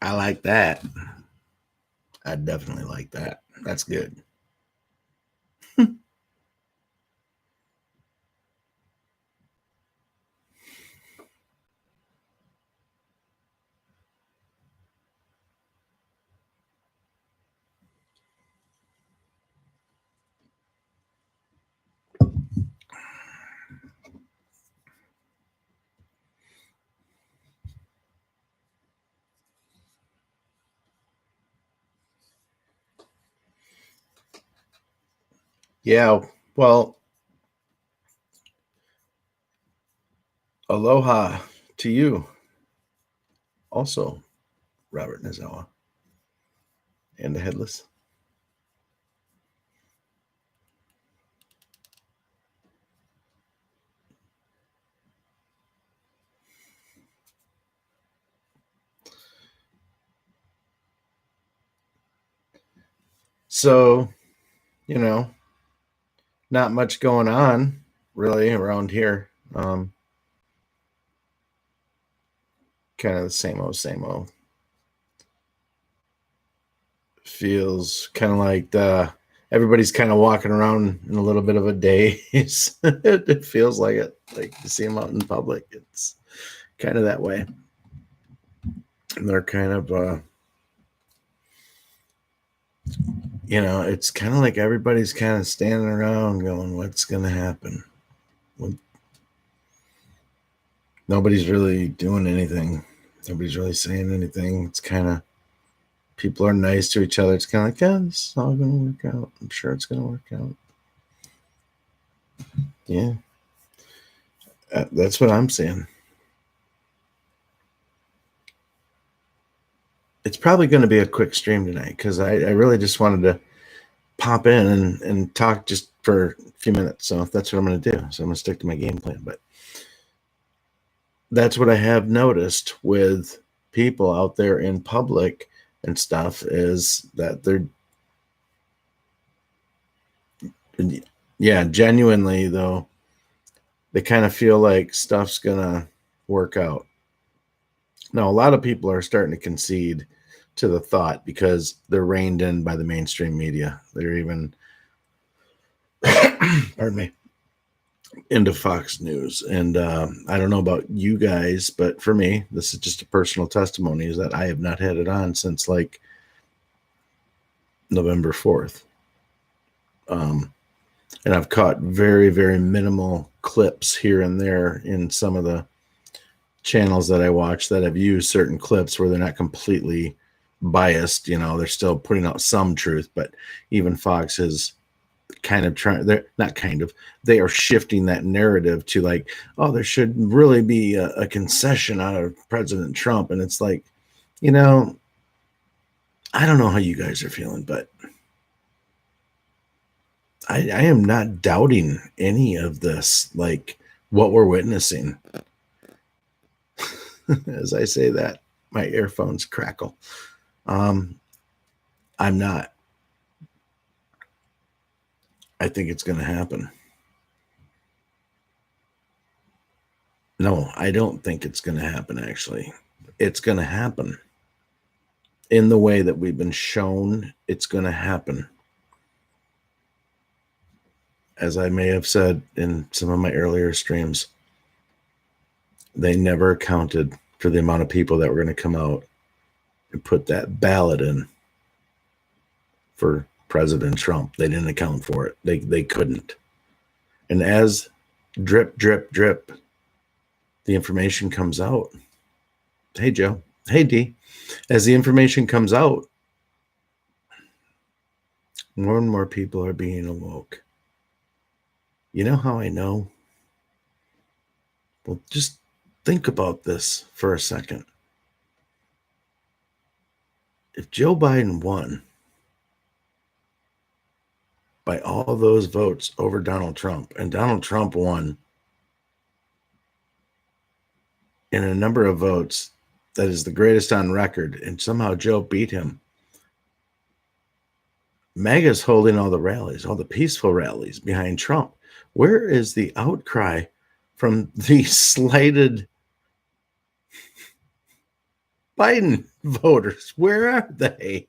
I like that. I definitely like that. That's good. Yeah. Well, aloha to you also, Robert Nizawa and the Headless. So, you know, not much going on really around here. Kind of the same old, same old. Feels kind of like everybody's kind of walking around in a little bit of a daze. It feels like it. Like you see them out in public, it's kind of that way. And they're kind of, it's kind of like everybody's kind of standing around going, "What's going to happen?" Well, nobody's really doing anything. Nobody's really saying anything. It's kind of people are nice to each other. It's kind of like, yeah, this is all going to work out. I'm sure it's going to work out. Yeah, that's what I'm saying. It's probably going to be a quick stream tonight because I really just wanted to pop in and talk just for a few minutes. So that's what I'm going to do. So I'm going to stick to my game plan. But that's what I have noticed with people out there in public and stuff is that they're, yeah, genuinely though, they kind of feel like stuff's going to work out. Now, a lot of people are starting to concede to the thought because they're reined in by the mainstream media. They're even, pardon me, into Fox News. And I don't know about you guys, but for me, this is just a personal testimony is that I have not had it on since like November 4th. And I've caught very, very minimal clips here and there in some of the channels that I watch that have used certain clips where they're not completely biased. They're still putting out some truth, but even Fox has kind of trying, they're not kind of, they are shifting that narrative to like, oh, there should really be a concession out of President Trump. And it's like, I don't know how you guys are feeling, but I am not doubting any of this, like what we're witnessing. As I say that, my earphones crackle. I'm not. I think it's going to happen. No, I don't think it's going to happen, actually. It's going to happen in the way that we've been shown it's going to happen. As I may have said in some of my earlier streams, they never accounted for the amount of people that were going to come out and put that ballot in for President Trump. They didn't account for it. They couldn't. And as drip, drip, drip, the information comes out. Hey, Joe. Hey, D. As the information comes out, more and more people are being awoke. You know how I know? Well, just think about this for a second. If Joe Biden won by all those votes over Donald Trump, and Donald Trump won in a number of votes that is the greatest on record, and somehow Joe beat him, MAGA's holding all the rallies, all the peaceful rallies behind Trump. Where is the outcry from the slighted Biden voters? Where are they?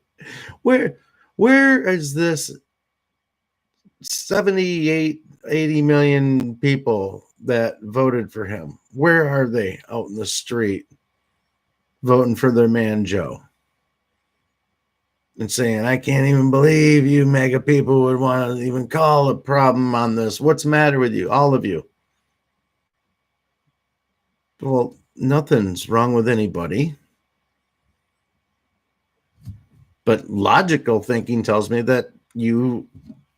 Where is this 78, 80 million people that voted for him? Where are they out in the street voting for their man Joe? And saying, I can't even believe you mega people would want to even call a problem on this. What's the matter with you? All of you. Well, nothing's wrong with anybody. But logical thinking tells me that you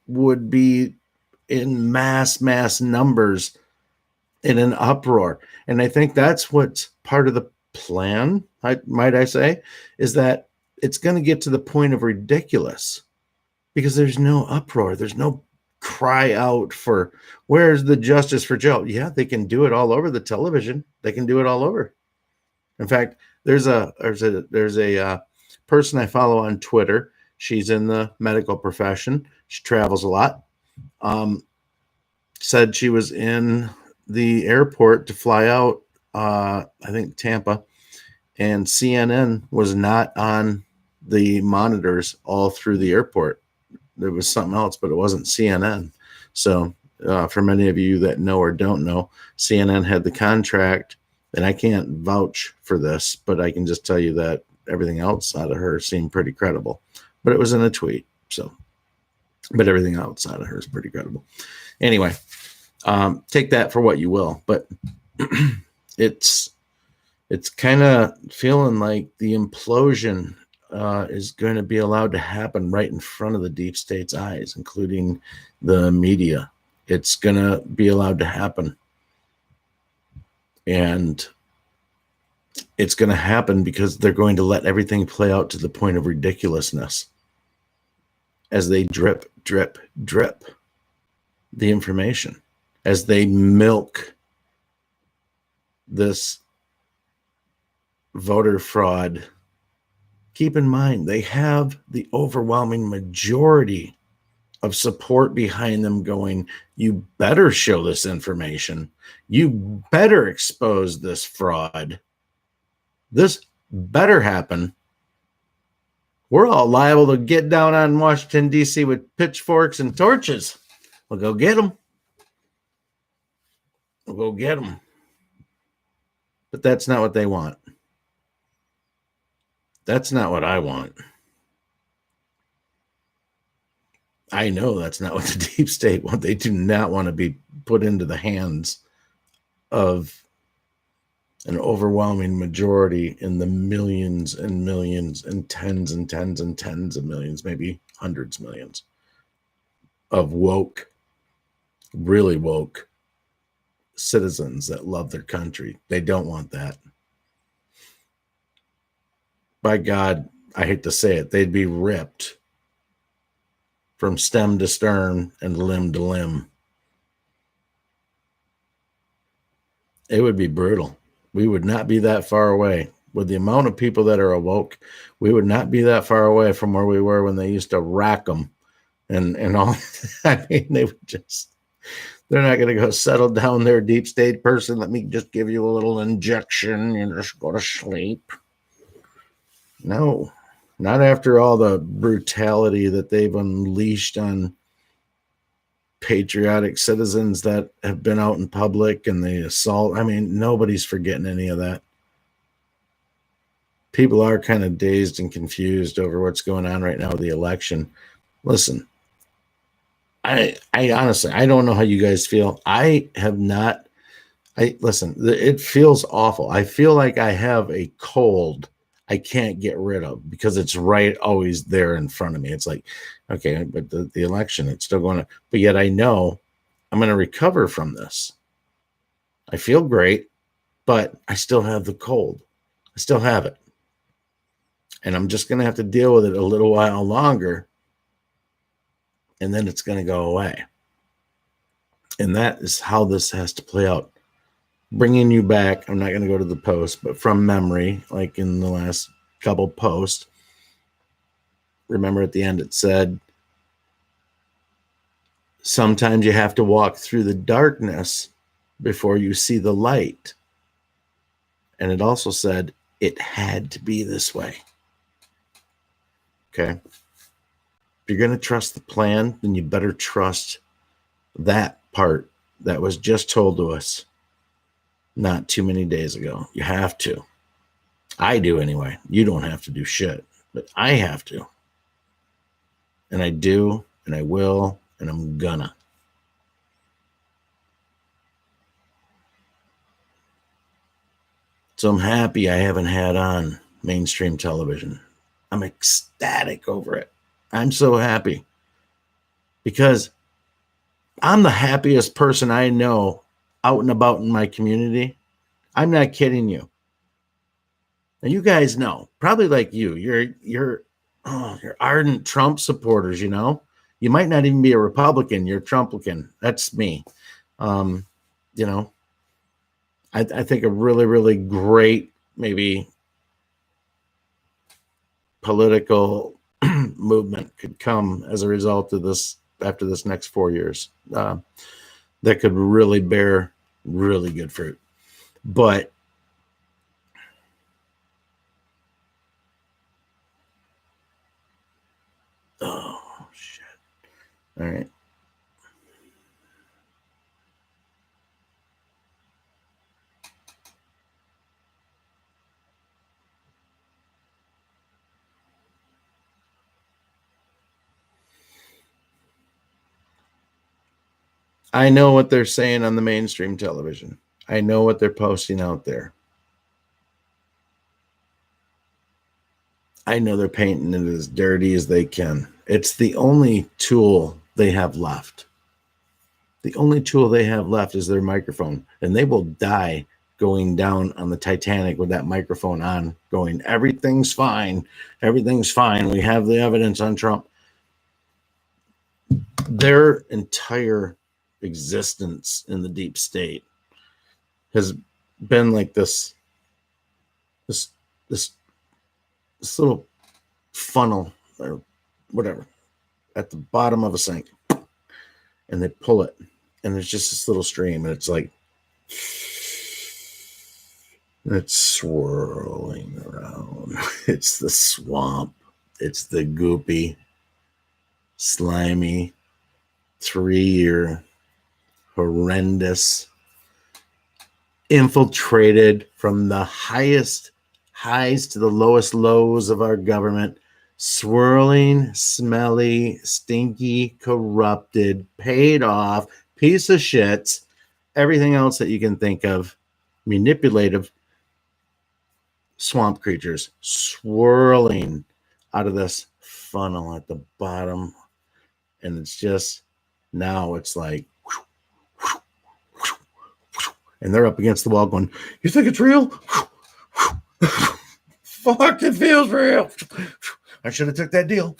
would be in mass numbers in an uproar. And I think that's what's part of the plan, might I say, is that it's going to get to the point of ridiculous because there's no uproar. There's no cry out for where's the justice for Joe? Yeah, they can do it all over the television. They can do it all over. In fact, there's a person I follow on Twitter. She's in the medical profession. She travels a lot. Said she was in the airport to fly out, I think Tampa, and CNN was not on the monitors all through the airport. There was something else, but it wasn't CNN. So for many of you that know or don't know, CNN had the contract, and I can't vouch for this, but I can just tell you that everything else out of her seemed pretty credible. But it was in a tweet, so. But everything outside of her is pretty credible. Anyway, take that for what you will. But it's kind of feeling like the implosion is going to be allowed to happen right in front of the deep state's eyes, including the media. It's going to be allowed to happen. And it's going to happen because they're going to let everything play out to the point of ridiculousness as they drip the information, as they milk this voter fraud. Keep in mind, they have the overwhelming majority of support behind them going, you better show this information. You better expose this fraud. This better happen. We're all liable to get down on Washington, D.C. with pitchforks and torches. We'll go get them. We'll go get them. But that's not what they want. That's not what I want. I know that's not what the deep state want. They do not want to be put into the hands of an overwhelming majority in the millions and millions and tens and tens and tens of millions, maybe hundreds of millions of woke, really woke citizens that love their country. They don't want that. By God, I hate to say it, they'd be ripped from stem to stern and limb to limb. It would be brutal. We would not be that far away. With the amount of people that are awoke, we would not be that far away from where we were when they used to rack them and all. I mean, they would just, they're not going to go settle down their deep state person. Let me just give you a little injection and just go to sleep. No, not after all the brutality that they've unleashed on patriotic citizens that have been out in public and the assault. I mean, nobody's forgetting any of that. People are kind of dazed and confused over what's going on right now with the election. Listen, I honestly, I don't know how you guys feel. Listen, it feels awful. I feel like I have a cold I can't get rid of because it's right always there in front of me. It's like, okay, but the election, it's still going to, but yet I know I'm going to recover from this. I feel great, but I still have the cold. I still have it. And I'm just going to have to deal with it a little while longer. And then it's going to go away. And that is how this has to play out. Bringing you back, I'm not going to go to the post, but from memory, like in the last couple posts, remember at the end it said, sometimes you have to walk through the darkness before you see the light. And it also said, It had to be this way. Okay. If you're going to trust the plan, then you better trust that part that was just told to us not too many days ago. You have to. I do anyway. You don't have to do shit, but I have to. And I do, and I will, and I'm gonna. So I'm happy I haven't had on mainstream television. I'm ecstatic over it. I'm so happy because I'm the happiest person I know out and about in my community. I'm not kidding you. And you guys know, probably like you're ardent Trump supporters, you know. You might not even be a Republican, you're Trumplican. That's me. Um, you know, I think a really, really great, maybe political movement could come as a result of this after this next 4 years. That could really bear really good fruit. But oh shit. All right. I know what they're saying on the mainstream television. I know what they're posting out there. I know they're painting it as dirty as they can. It's the only tool they have left. The only tool they have left is their microphone, and they will die going down on the Titanic with that microphone on, going, everything's fine. Everything's fine. We have the evidence on Trump. Their entire existence in the deep state has been like this this this this little funnel or whatever at the bottom of a sink, and they pull it, and there's just this little stream, and it's like it's swirling around. It's the swamp. It's the goopy, slimy, 3-year, horrendous, infiltrated from the highest highs to the lowest lows of our government, swirling, smelly, stinky, corrupted, paid off, piece of shits, everything else that you can think of, manipulative swamp creatures swirling out of this funnel at the bottom. And it's just, now it's like, and they're up against the wall going, you think it's real? Fuck, it feels real. I should have took that deal.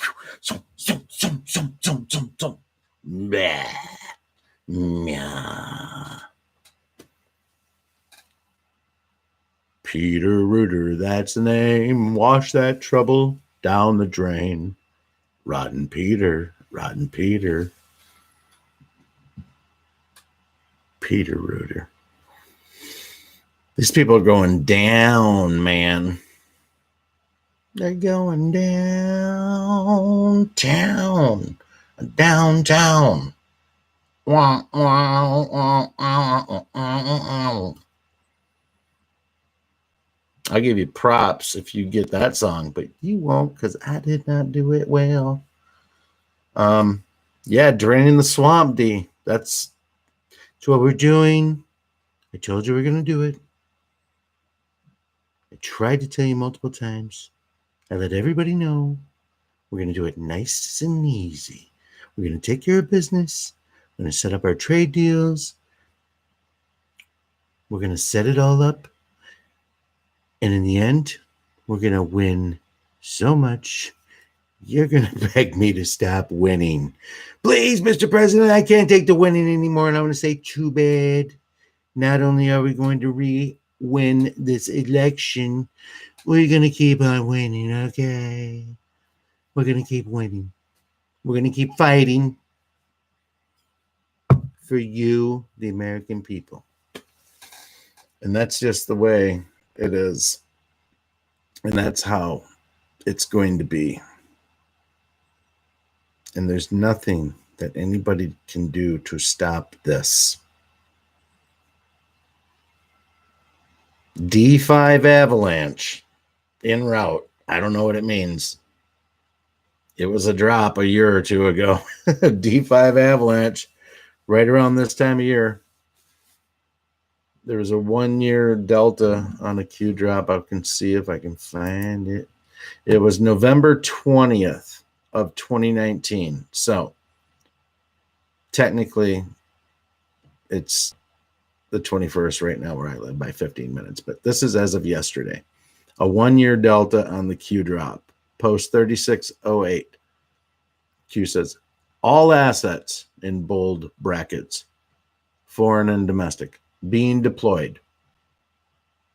Peter Reuter, that's the name. Wash that trouble down the drain. Rotten Peter, Rotten Peter. Peter Reuter. These people are going down, man. They're going downtown. Downtown. I'll give you props if you get that song, but you won't because I did not do it well. Yeah, draining the swamp, D. That's what we're doing. I told you we're going to do it. I tried to tell you multiple times. I let everybody know we're going to do it nice and easy. We're going to take care of business. We're going to set up our trade deals. We're going to set it all up. And in the end, we're going to win so much. You're going to beg me to stop winning. Please, Mr. President, I can't take the winning anymore. And I'm going to say, too bad. Not only are we going to win this election, we're going to keep on winning, okay? We're going to keep winning. We're going to keep fighting for you, the American people. And that's just the way it is. And that's how it's going to be. And there's nothing that anybody can do to stop this. D5 avalanche en route. I don't know what it means. It was a drop a year or two ago. D5 avalanche right around this time of year. There was a 1 year delta on a Q drop. I can see if I can find it. It was November 20th of 2019. So technically it's the 21st right now where I live by 15 minutes, but this is as of yesterday. A 1 year delta on the Q drop, post 3608. Q says all assets in bold brackets, foreign and domestic, being deployed,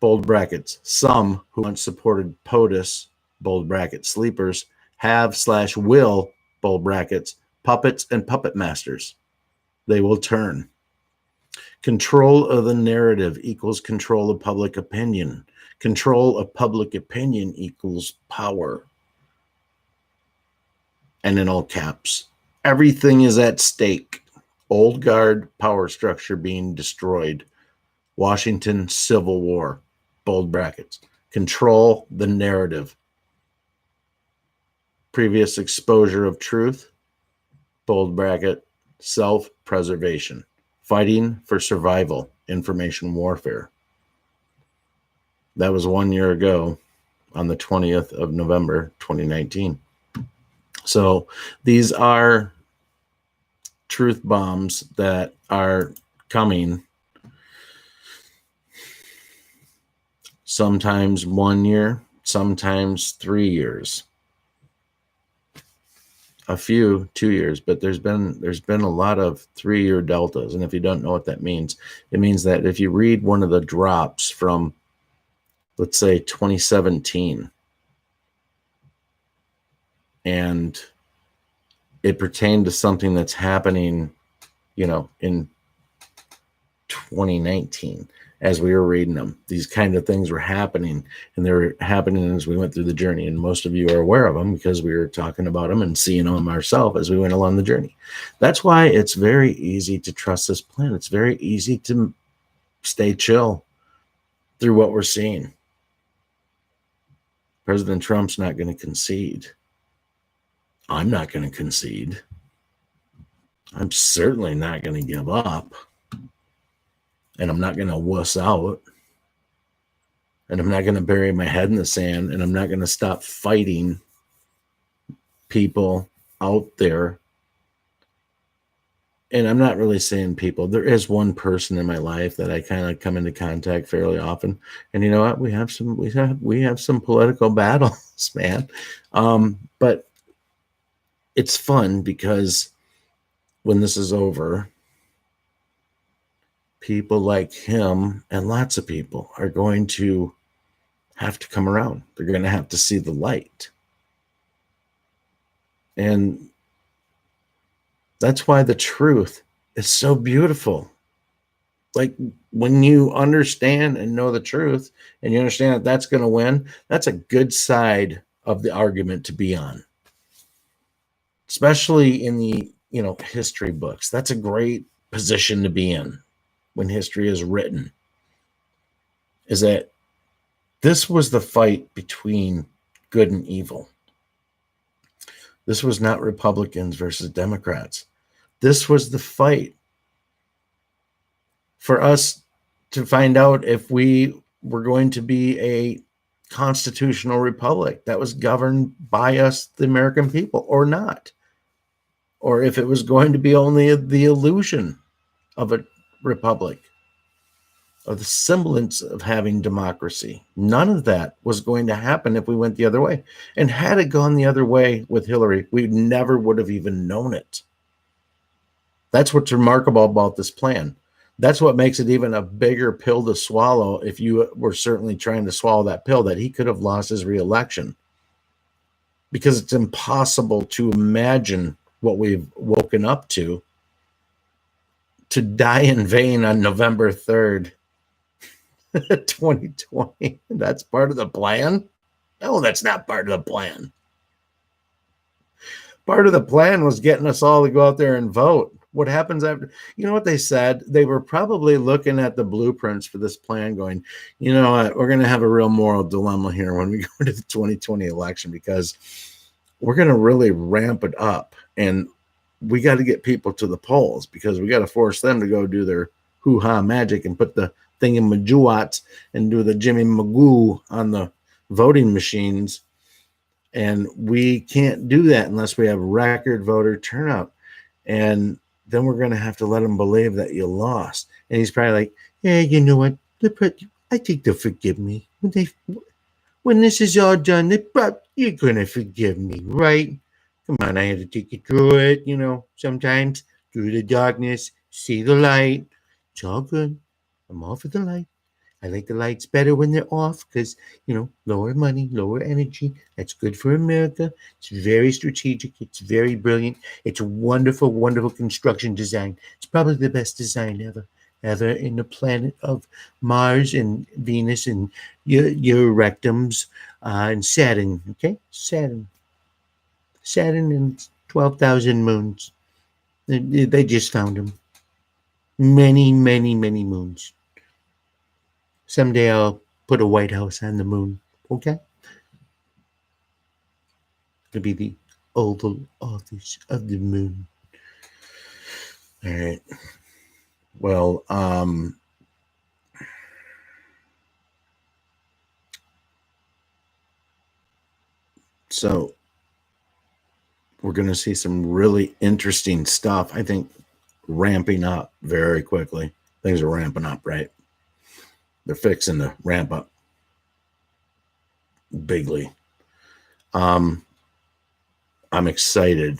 bold brackets. Some who once supported POTUS, bold bracket, sleepers, have/will, bold brackets, puppets and puppet masters. They will turn. Control of the narrative equals control of public opinion. Control of public opinion equals power. And in all caps, everything is at stake. Old guard power structure being destroyed. Washington Civil War, bold brackets. Control the narrative. Previous exposure of truth, bold bracket. Self-preservation. Fighting for survival, information warfare. That was 1 year ago on the 20th of November, 2019. So these are truth bombs that are coming sometimes 1 year, sometimes 3 years, a few 2 years, but there's been a lot of 3 year deltas. And if you don't know what that means, it means that if you read one of the drops from, let's say, 2017, and it pertained to something that's happening, in 2019, as we were reading them, these kind of things were happening, and they were happening as we went through the journey. And most of you are aware of them because we were talking about them and seeing them ourselves as we went along the journey. That's why it's very easy to trust this plan. It's very easy to stay chill through what we're seeing. President Trump's not going to concede. I'm not going to concede. I'm certainly not going to give up. And I'm not going to wuss out. And I'm not going to bury my head in the sand. And I'm not going to stop fighting people out there. And I'm not really saying people. There is one person in my life that I kind of come into contact fairly often. And you know what? We have some political battles, man. But it's fun because when this is over, people like him and lots of people are going to have to come around. They're going to have to see the light. And that's why the truth is so beautiful. Like when you understand and know the truth and you understand that that's going to win, that's a good side of the argument to be on. Especially in the, history books. That's a great position to be in when history is written, is that this was the fight between good and evil. This was not Republicans versus Democrats. This was the fight for us to find out if we were going to be a constitutional republic that was governed by us, the American people, or not. Or if it was going to be only the illusion of a republic, of the semblance of having democracy. None of that was going to happen if we went the other way. And had it gone the other way with Hillary, we never would have even known it. That's what's remarkable about this plan. That's what makes it even a bigger pill to swallow if you were certainly trying to swallow that pill, that he could have lost his reelection. Because it's impossible to imagine what we've woken up to die in vain on November 3rd, 2020. That's part of the plan. No, that's not part of the plan. Part of the plan was getting us all to go out there and vote. What happens after? You know what they said? They were probably looking at the blueprints for this plan, going, you know what? We're going to have a real moral dilemma here when we go to the 2020 election because we're going to really ramp it up. And we got to get people to the polls because we got to force them to go do their hoo-ha magic and put the thing in majouats and do the Jimmy Magoo on the voting machines. And we can't do that unless we have record voter turnout. And then we're going to have to let them believe that you lost. And he's probably like, yeah, you know what? I think they'll forgive me. When this is all done, you're going to forgive me, right? Come on, I had to take you through it, you know, sometimes through the darkness, see the light. It's all good. I'm all for the light. I like the lights better when they're off because, you know, lower money, lower energy. That's good for America. It's very strategic. It's very brilliant. It's wonderful, wonderful construction design. It's probably the best design ever in the planet of Mars and Venus and your rectums and Saturn. Okay, Saturn and 12,000 moons. They just found them. Many, many, many moons. Someday I'll put a White House on the moon. Okay? It'll be the Oval Office of the Moon. All right. Well, so we're going to see some really interesting stuff. I think ramping up very quickly. Things are ramping up, right? They're fixing to ramp up bigly. I'm excited,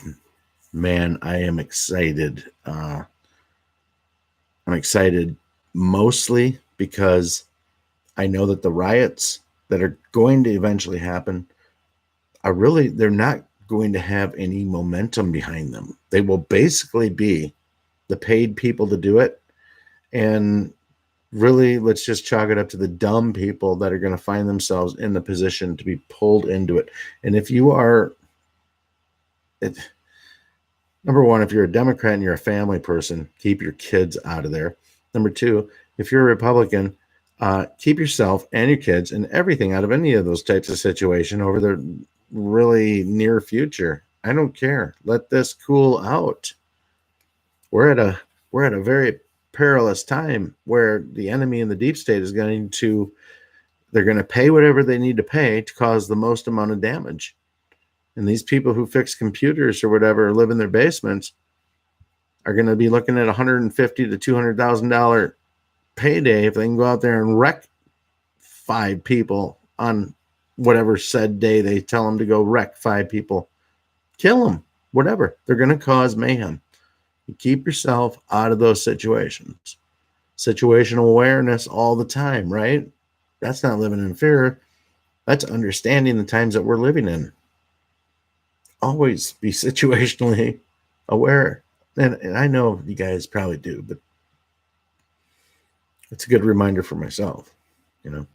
man. I am excited. I'm excited mostly because I know that the riots that are going to eventually happen they're not going to have any momentum behind them. They will basically be the paid people to do it. And really, let's just chalk it up to the dumb people that are going to find themselves in the position to be pulled into it. And if you are, number one, if you're a Democrat and you're a family person, keep your kids out of there. Number two, if you're a Republican, keep yourself and your kids and everything out of any of those types of situation over the really near future. I don't care. Let this cool out. We're at a very perilous time where the enemy in the deep state is they're going to pay whatever they need to pay to cause the most amount of damage. And these people who fix computers or whatever live in their basements are going to be looking at $150,000 to $200,000 payday if they can go out there and wreck 5 people on whatever said day they tell them to go wreck 5 people. Kill them, whatever. They're going to cause mayhem. You keep yourself out of those situations. Situational awareness all the time, right? That's not living in fear. That's understanding the times that we're living in. Always be situationally aware. And I know you guys probably do, but it's a good reminder for myself, you know.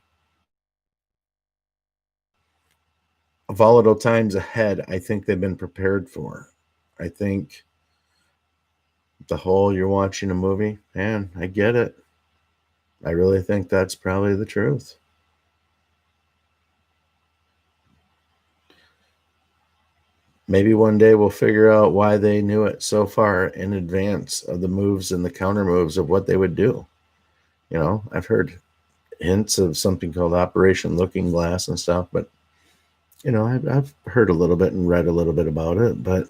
Volatile times ahead, I think they've been prepared for. I think the whole you're watching a movie, man, I get it. I really think that's probably the truth. Maybe one day we'll figure out why they knew it so far in advance of the moves and the counter moves of what they would do. You know, I've heard hints of something called Operation Looking Glass and stuff, but you know, I've heard a little bit and read a little bit about it, but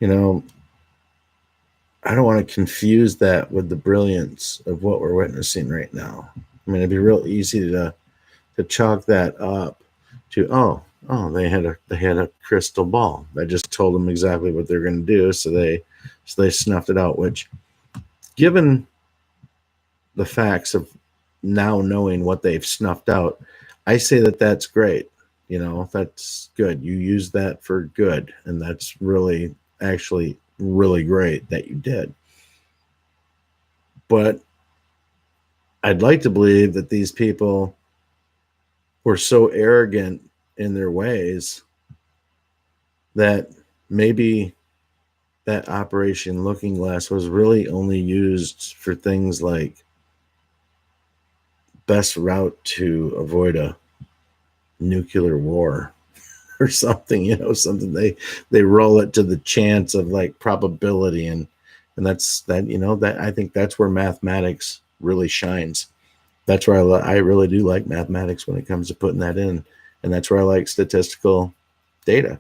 you know, I don't want to confuse that with the brilliance of what we're witnessing right now. I mean, it'd be real easy to chalk that up to they had a crystal ball that just told them exactly what they're going to do, so they snuffed it out. Which, given the facts of now knowing what they've snuffed out, I say that that's great. You know, that's good. You use that for good, and that's really actually really great that you did. But I'd like to believe that these people were so arrogant in their ways that maybe that Operation Looking Glass was really only used for things like best route to avoid a nuclear war or something, something they roll it to the chance of like probability, and that's that, that I think that's where mathematics really shines. That's where I really do like mathematics when it comes to putting that in, and that's where I like statistical data.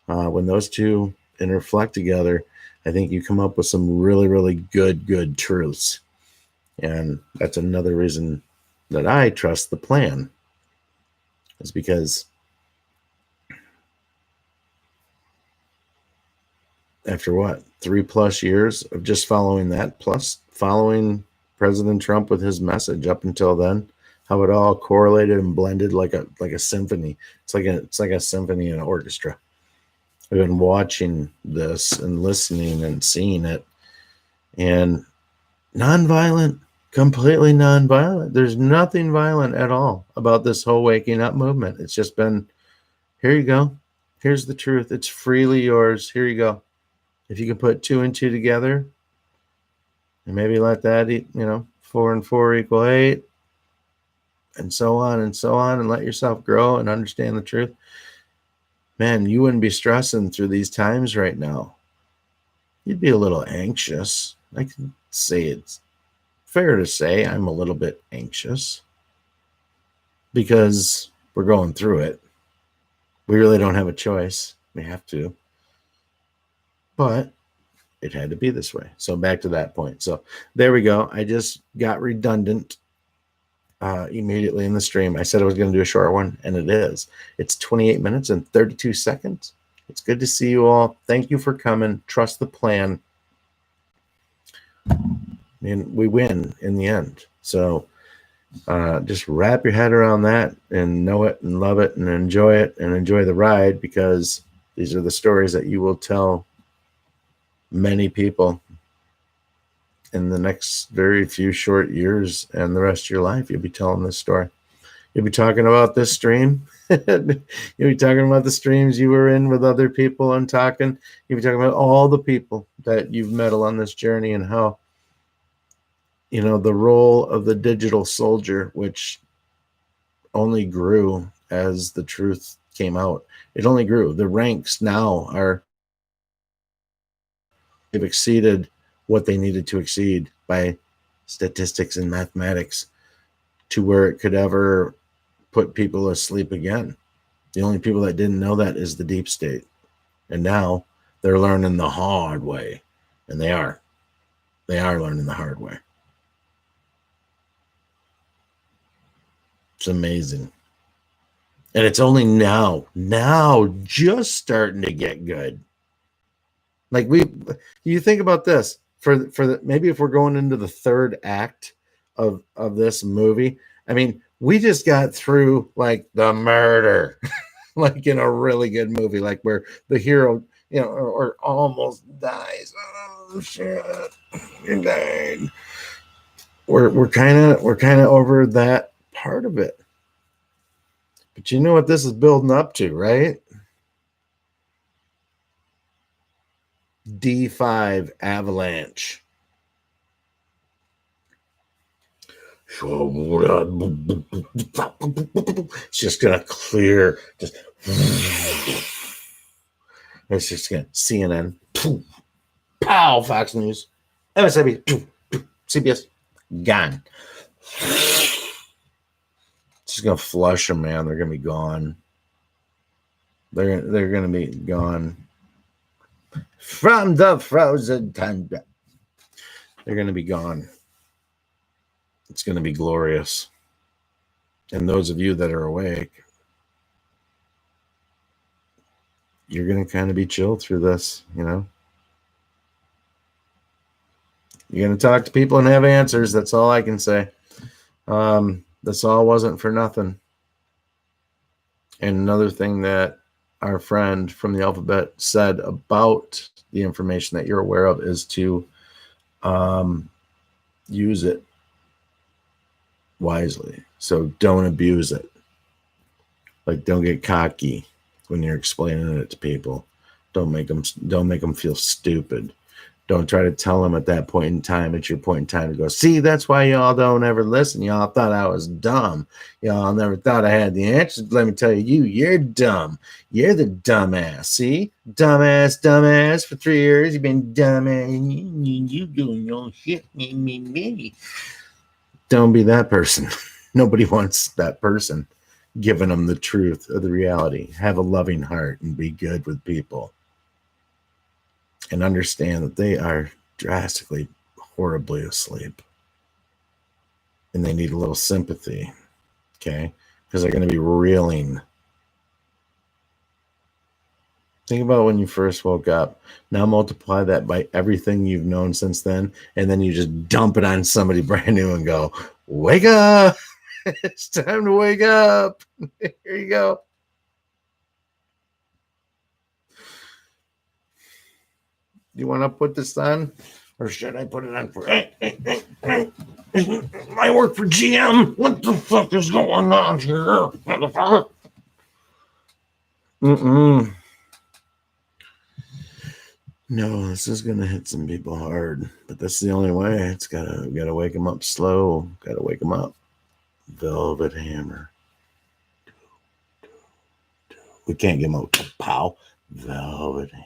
When those two interflect together, I think you come up with some really, really good truths. And that's another reason that I trust the plan, is because after 3+ years of just following that, plus following President Trump with his message up until then, how it all correlated and blended like a symphony. It's like a symphony in an orchestra. I've been watching this and listening and seeing it, and nonviolent, completely nonviolent. There's nothing violent at all about this whole waking up movement. It's just been, here you go. Here's the truth. It's freely yours. Here you go. If you can put 2 and 2 together and maybe let that, 4 and 4 equal 8, and so on and so on, and let yourself grow and understand the truth, man, you wouldn't be stressing through these times right now. You'd be a little anxious. I can say it's fair to say I'm a little bit anxious because we're going through it. We really don't have a choice. We have to. But it had to be this way. So back to that point. So there we go. I just got redundant immediately in the stream. I said I was going to do a short one, and it is. It's 28 minutes and 32 seconds. It's good to see you all. Thank you for coming. Trust the plan. And we win in the end. So just wrap your head around that and know it and love it and enjoy the ride, because these are the stories that you will tell many people in the next very few short years, and the rest of your life. You'll be telling this story. You'll be talking about this stream. You'll be talking about the streams you were in with other people and talking. You'll be talking about all the people that you've met along this journey, and how, the role of the digital soldier, which only grew as the truth came out. It only grew. The ranks now they've exceeded what they needed to exceed by statistics and mathematics to where it could ever put people asleep again. The only people that didn't know that is the deep state. And now they're learning the hard way. And they are learning the hard way. It's amazing. And it's only now just starting to get good. Like you think about this maybe if we're going into the third act of this movie. I mean, we just got through like the murder, like in a really good movie, like where the hero, or almost dies. Oh shit, you died. We're kind of over that part of it. But you know what this is building up to, right? D5 avalanche. It's just gonna clear. It's just gonna CNN. Pow! Fox News, MSNBC, CBS, gone. It's just gonna flush them, man. They're gonna be gone. They're gonna be gone from the frozen tundra. They're gonna be gone. It's gonna be glorious. And those of you that are awake, you're gonna kind of be chilled through this, You're gonna talk to people and have answers. That's all I can say. This all wasn't for nothing. And another thing that our friend from the alphabet said about the information that you're aware of is to use it wisely. So don't abuse it. Like, don't get cocky when you're explaining it to people. Don't make them feel stupid. Don't try to tell them at that point in time, at your point in time, to go, see, that's why y'all don't ever listen. Y'all thought I was dumb. Y'all never thought I had the answers. Let me tell you, you're dumb. You're the dumbass. See? Dumbass for 3 years. You've been dumbass. You doing your shit. Me. Don't be that person. Nobody wants that person giving them the truth of the reality. Have a loving heart and be good with people. And understand that they are drastically, horribly asleep. And they need a little sympathy, okay? Because they're going to be reeling. Think about when you first woke up. Now multiply that by everything you've known since then, and then you just dump it on somebody brand new and go, wake up! It's time to wake up! Here you go. You want to put this on? Or should I put it on for... I work for GM. What the fuck is going on here? Motherfucker. No, this is gonna hit some people hard, but that's the only way. It's gotta wake them up slow. Gotta wake them up. Velvet Hammer. We can't give them a pow. Velvet Hammer.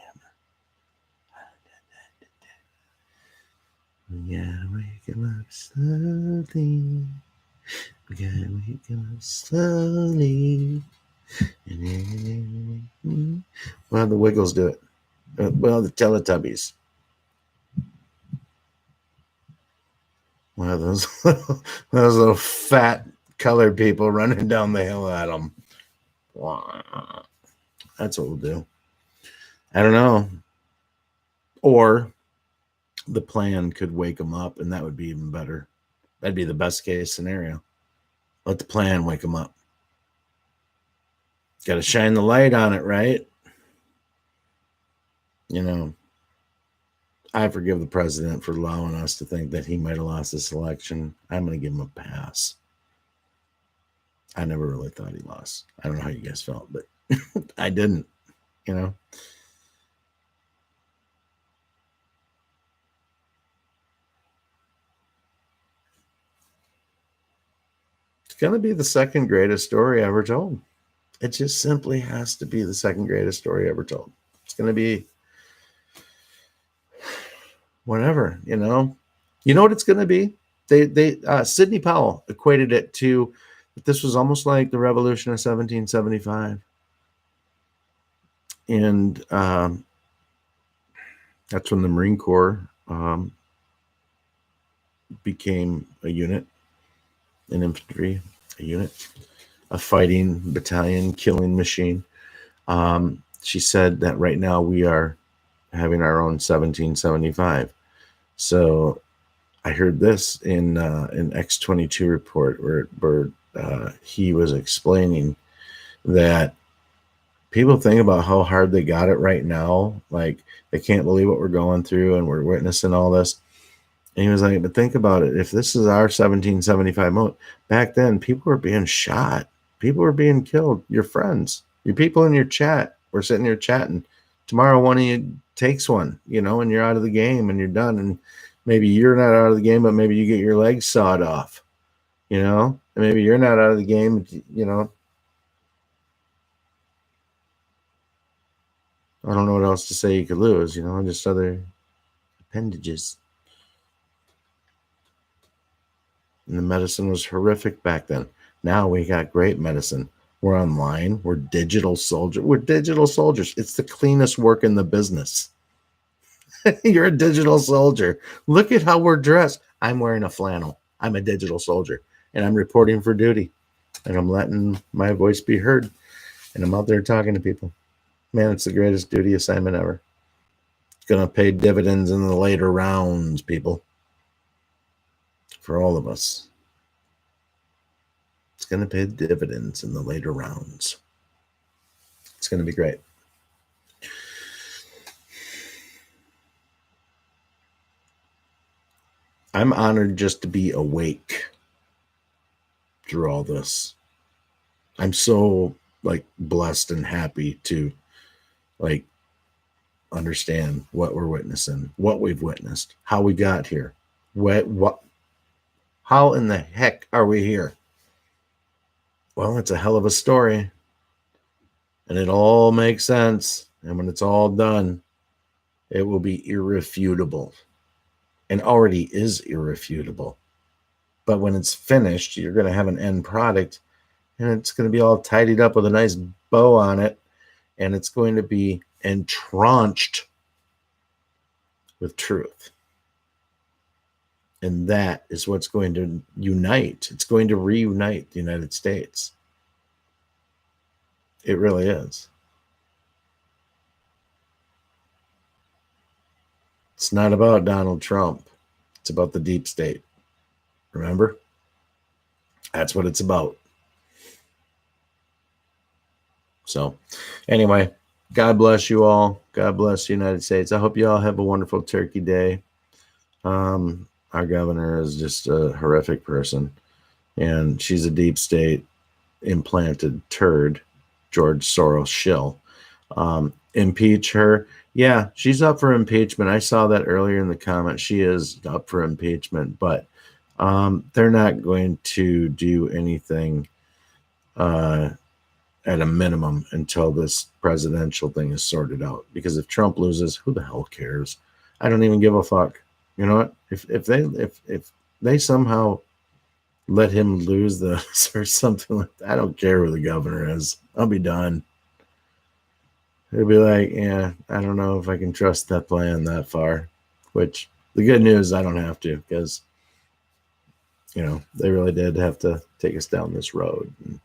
We gotta wake them up slowly. We gotta wake them up slowly. Well, the Wiggles do it. Well, the Teletubbies. Wow, those little fat colored people running down the hill at them. Wow. That's what we'll do. I don't know. Or the plan could wake them up, and that would be even better. That'd be the best case scenario. Let the plan wake them up. Got to shine the light on it, right? You know, I forgive the president for allowing us to think that he might have lost this election. I'm going to give him a pass. I never really thought he lost. I don't know how you guys felt, but I didn't, you know. It's going to be the second greatest story ever told. It just simply has to be the second greatest story ever told. It's going to be whatever, you know. You know what it's going to be? Sidney Powell equated it to, this was almost like the Revolution of 1775. And that's when the Marine Corps became a unit, an infantry, a unit, a fighting battalion, killing machine. She said that right now we are having our own 1775. So I heard this in an X-22 report where he was explaining that people think about how hard they got it right now. Like, they can't believe what we're going through and we're witnessing all this. And he was like, but think about it. If this is our 1775 moment, back then people were being shot. People were being killed. Your friends, your people in your chat were sitting here chatting. Tomorrow one of you takes one, you know, and you're out of the game and you're done. And maybe you're not out of the game, but maybe you get your legs sawed off, you know, and maybe you're not out of the game, you know. I don't know what else to say you could lose, you know, just other appendages. And the medicine was horrific back then. Now we got great medicine. We're online. We're digital soldiers. We're digital soldiers. It's the cleanest work in the business. You're a digital soldier. Look at how we're dressed. I'm wearing a flannel. I'm a digital soldier. And I'm reporting for duty. And I'm letting my voice be heard. And I'm out there talking to people. Man, it's the greatest duty assignment ever. It's going to pay dividends in the later rounds, people. For all of us. It's going to pay dividends in the later rounds. It's going to be great. I'm honored just to be awake through all this. I'm so like blessed and happy to like understand what we're witnessing, what we've witnessed, how we got here, what, how in the heck are we here? Well, it's a hell of a story, and it all makes sense. And when it's all done, it will be irrefutable, and already is irrefutable. But when it's finished, you're going to have an end product, and it's going to be all tidied up with a nice bow on it, and it's going to be entrenched with truth. And that is what's going to unite. It's going to reunite the United States. It really is. It's not about Donald Trump. It's about the deep state. Remember? That's what it's about. So, anyway, God bless you all. God bless the United States. I hope you all have a wonderful Turkey Day. Our governor is just a horrific person, and she's a deep state implanted turd, George Soros shill. Impeach her. Yeah, she's up for impeachment. I saw that earlier in the comment. She is up for impeachment, but they're not going to do anything at a minimum until this presidential thing is sorted out. Because if Trump loses, who the hell cares? I don't even give a fuck. You know what? If they somehow let him lose this or something like that, I don't care who the governor is. I'll be done. It'll be like, yeah, I don't know if I can trust that plan that far. Which the good news, I don't have to, because they really did have to take us down this road. And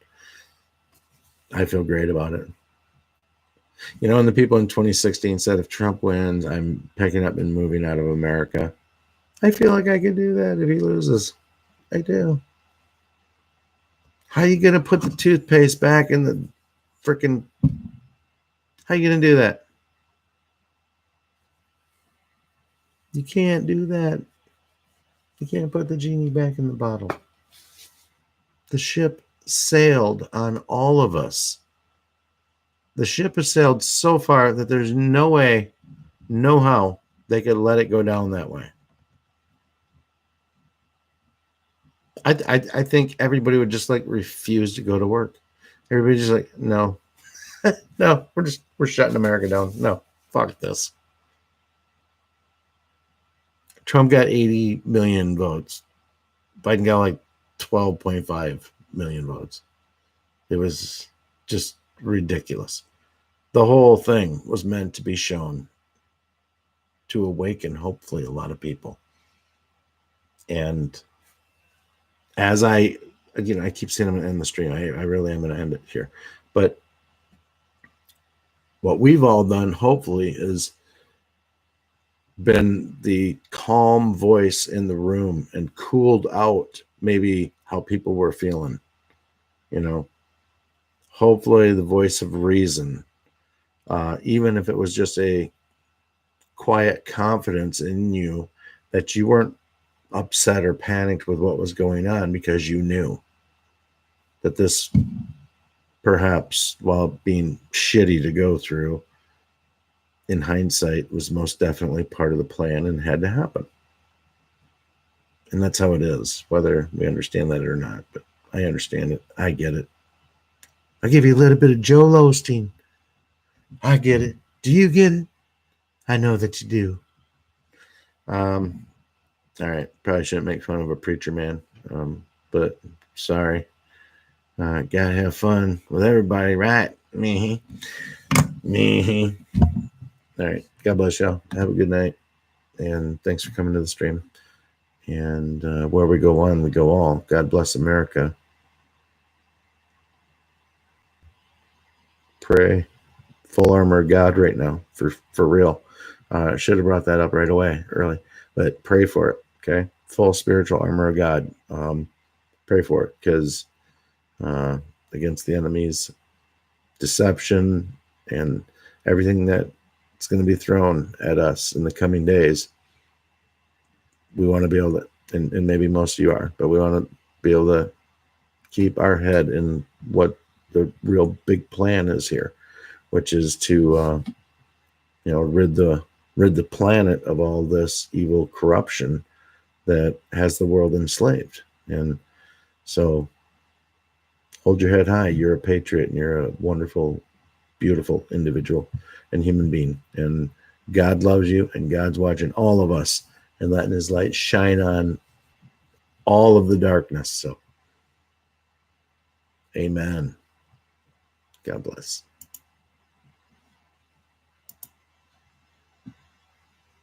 I feel great about it. And the people in 2016 said, if Trump wins, I'm picking up and moving out of America. I feel like I could do that if he loses. I do. How are you going to put the toothpaste back in the freaking... How are you going to do that? You can't do that. You can't put the genie back in the bottle. The ship sailed on all of us. The ship has sailed so far that there's no way, no how they could let it go down that way. I think everybody would just refuse to go to work. Everybody's just like, no, no, we're shutting America down. No, fuck this. Trump got 80 million votes. Biden got 12.5 million votes. It was just ridiculous. The whole thing was meant to be shown to awaken, hopefully, a lot of people. And as I keep saying I'm going to end the stream. I really am going to end it here. But what we've all done, hopefully, is been the calm voice in the room and cooled out maybe how people were feeling. Hopefully the voice of reason, even if it was just a quiet confidence in you that you weren't upset or panicked with what was going on, because you knew that this, perhaps while being shitty to go through, in hindsight was most definitely part of the plan and had to happen. And that's how it is, whether we understand that or not. But I understand it. I get it. I give you a little bit of Joel Osteen. I get it. Do you get it? I know that you do. All right. Probably shouldn't make fun of a preacher man. But sorry. Gotta have fun with everybody, right? Me. All right. God bless y'all. Have a good night. And thanks for coming to the stream. And where we go on, we go all. God bless America. Pray. Full armor of God right now. For real. Should have brought that up right away, early. But pray for it, okay? Full spiritual armor of God. Pray for it, because against the enemy's deception and everything that it's going to be thrown at us in the coming days, we want to be able to, and maybe most of you are, but we want to be able to keep our head in what the real big plan is here, which is to rid the planet of all this evil corruption that has the world enslaved. And so hold your head high. You're a patriot and you're a wonderful, beautiful individual and human being. And God loves you, and God's watching all of us and letting his light shine on all of the darkness. So, amen. God bless.